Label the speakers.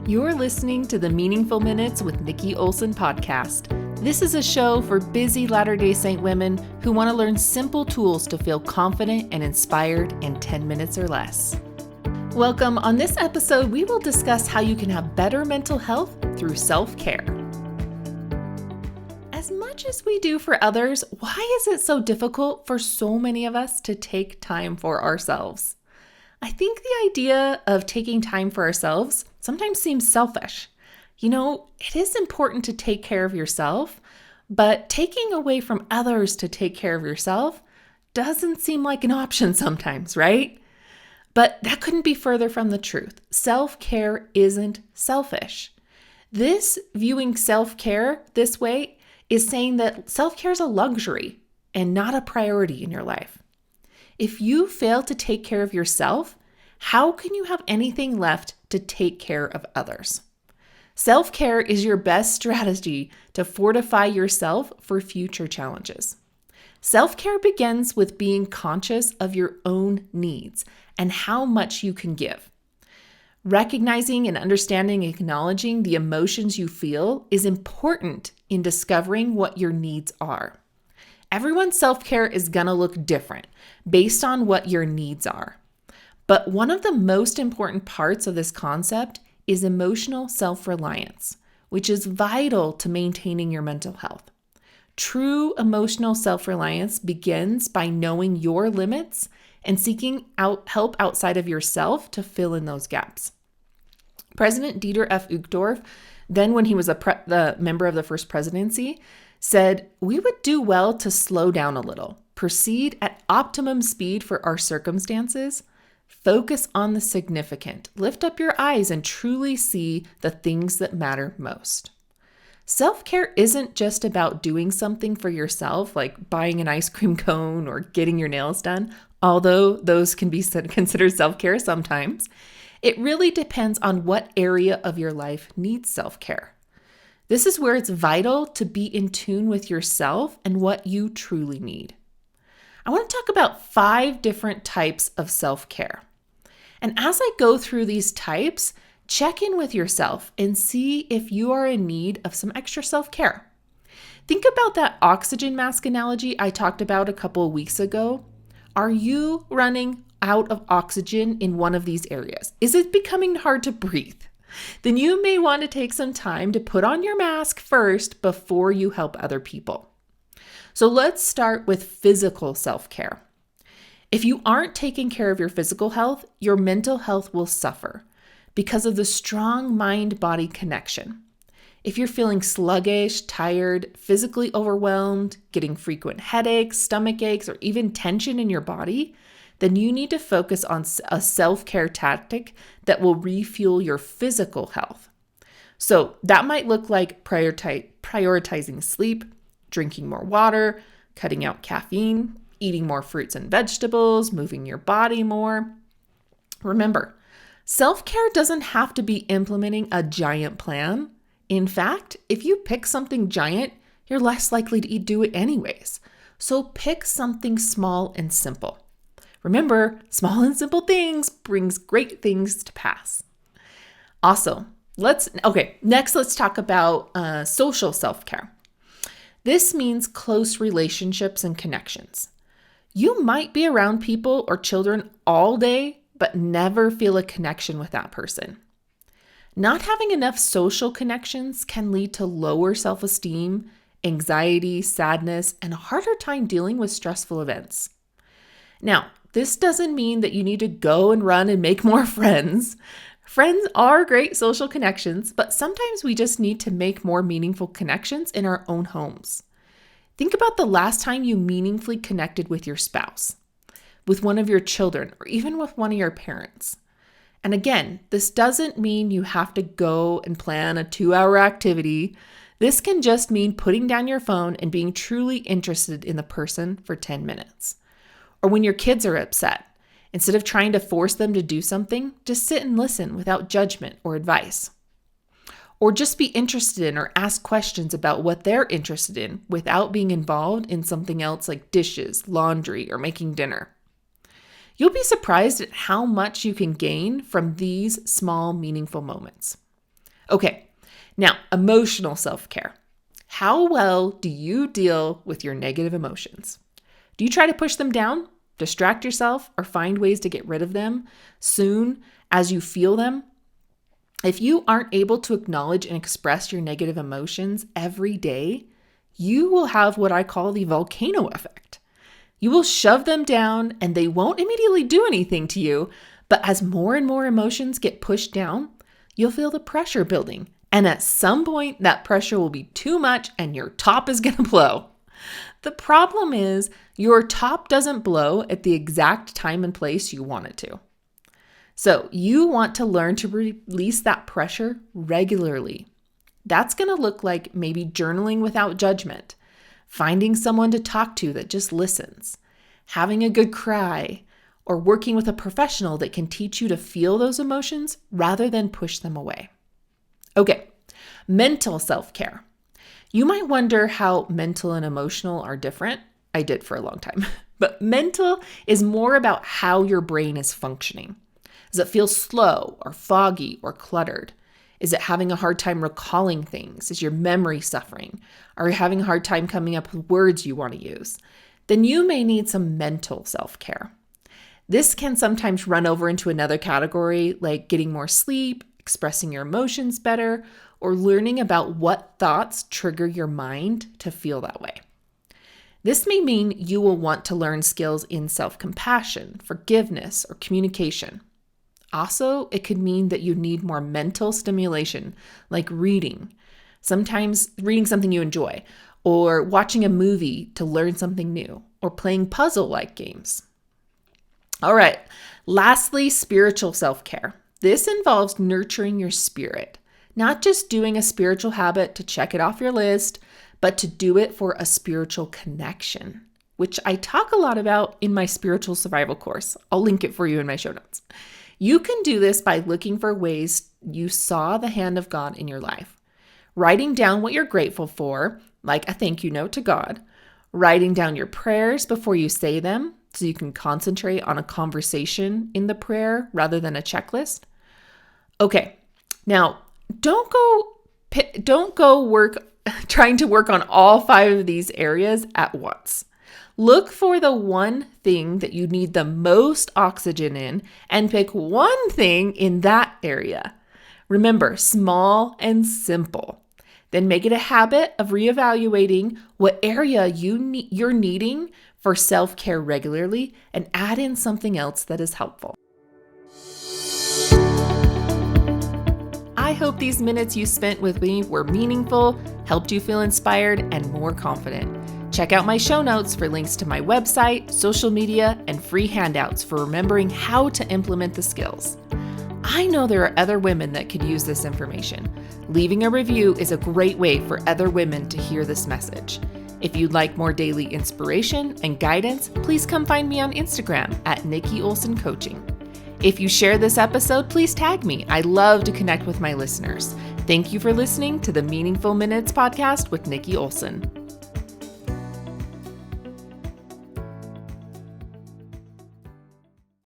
Speaker 1: You're listening to the Meaningful Minutes with Nikki Olson podcast. This is a show for busy Latter-day Saint women who want to learn simple tools to feel confident and inspired in 10 minutes or less. Welcome. On this episode, we will discuss how you can have better mental health through self-care. As much as we do for others, why is it so difficult for so many of us to take time for ourselves? I think the idea of taking time for ourselves sometimes seems selfish. You know, it is important to take care of yourself, but taking away from others to take care of yourself doesn't seem like an option sometimes, right? But that couldn't be further from the truth. Self-care isn't selfish. This viewing self-care this way is saying that self-care is a luxury and not a priority in your life. If you fail to take care of yourself, how can you have anything left to take care of others? Self-care is your best strategy to fortify yourself for future challenges. Self-care begins with being conscious of your own needs and how much you can give. Recognizing and understanding and acknowledging the emotions you feel is important in discovering what your needs are. Everyone's self-care is going to look different based on what your needs are. But one of the most important parts of this concept is emotional self-reliance, which is vital to maintaining your mental health. True emotional self-reliance begins by knowing your limits and seeking out help outside of yourself to fill in those gaps. President Dieter F. Uchtdorf, then when he was the member of the first presidency, said, "We would do well to slow down a little, proceed at optimum speed for our circumstances, focus on the significant, lift up your eyes and truly see the things that matter most." Self-care isn't just about doing something for yourself, like buying an ice cream cone or getting your nails done, although those can be considered self-care sometimes. It really depends on what area of your life needs self-care. This is where it's vital to be in tune with yourself and what you truly need. I want to talk about 5 different types of self-care. And as I go through these types, check in with yourself and see if you are in need of some extra self-care. Think about that oxygen mask analogy I talked about a couple of weeks ago. Are you running out of oxygen in one of these areas? Is it becoming hard to breathe? Then you may want to take some time to put on your mask first before you help other people. So let's start with physical self-care. If you aren't taking care of your physical health, your mental health will suffer because of the strong mind-body connection. If you're feeling sluggish, tired, physically overwhelmed, getting frequent headaches, stomach aches, or even tension in your body, then you need to focus on a self-care tactic that will refuel your physical health. So that might look like prioritizing sleep, drinking more water, cutting out caffeine, eating more fruits and vegetables, moving your body more. Remember, self-care doesn't have to be implementing a giant plan. In fact, if you pick something giant, you're less likely to do it anyways. So pick something small and simple. Remember, small and simple things brings great things to pass. Also, next let's talk about social self-care. This means close relationships and connections. You might be around people or children all day, but never feel a connection with that person. Not having enough social connections can lead to lower self-esteem, anxiety, sadness, and a harder time dealing with stressful events. Now, this doesn't mean that you need to go and run and make more friends. Friends are great social connections, but sometimes we just need to make more meaningful connections in our own homes. Think about the last time you meaningfully connected with your spouse, with one of your children, or even with one of your parents. And again, this doesn't mean you have to go and plan a 2-hour activity. This can just mean putting down your phone and being truly interested in the person for 10 minutes. Or when your kids are upset, instead of trying to force them to do something, just sit and listen without judgment or advice. Or just be interested in or ask questions about what they're interested in without being involved in something else like dishes, laundry, or making dinner. You'll be surprised at how much you can gain from these small, meaningful moments. Okay, now emotional self-care. How well do you deal with your negative emotions? Do you try to push them down, distract yourself, or find ways to get rid of them soon as you feel them? If you aren't able to acknowledge and express your negative emotions every day, you will have what I call the volcano effect. You will shove them down and they won't immediately do anything to you, but as more and more emotions get pushed down, you'll feel the pressure building. And at some point, that pressure will be too much and your top is going to blow. The problem is your top doesn't blow at the exact time and place you want it to. So you want to learn to release that pressure regularly. That's going to look like maybe journaling without judgment, finding someone to talk to that just listens, having a good cry, or working with a professional that can teach you to feel those emotions rather than push them away. Okay, mental self-care. You might wonder how mental and emotional are different. I did for a long time. But mental is more about how your brain is functioning. Does it feel slow or foggy or cluttered? Is it having a hard time recalling things? Is your memory suffering? Are you having a hard time coming up with words you want to use? Then you may need some mental self-care. This can sometimes run over into another category like getting more sleep, expressing your emotions better, or learning about what thoughts trigger your mind to feel that way. This may mean you will want to learn skills in self-compassion, forgiveness, or communication. Also, it could mean that you need more mental stimulation, like reading, sometimes reading something you enjoy, or watching a movie to learn something new, or playing puzzle-like games. All right, lastly, spiritual self-care. This involves nurturing your spirit, not just doing a spiritual habit to check it off your list, but to do it for a spiritual connection, which I talk a lot about in my spiritual survival course. I'll link it for you in my show notes. You can do this by looking for ways you saw the hand of God in your life. Writing down what you're grateful for, like a thank you note to God. Writing down your prayers before you say them, so you can concentrate on a conversation in the prayer rather than a checklist. Okay, now don't go work trying to work on all 5 of these areas at once. Look for the one thing that you need the most oxygen in and pick one thing in that area. Remember, small and simple. Then make it a habit of reevaluating what area you're needing for self-care regularly and add in something else that is helpful. I hope these minutes you spent with me were meaningful, helped you feel inspired and more confident. Check out my show notes for links to my website, social media, and free handouts for remembering how to implement the skills. I know there are other women that could use this information. Leaving a review is a great way for other women to hear this message. If you'd like more daily inspiration and guidance, please come find me on Instagram at Nikki Olson Coaching. If you share this episode, please tag me. I love to connect with my listeners. Thank you for listening to the Meaningful Minutes podcast with Nikki Olson.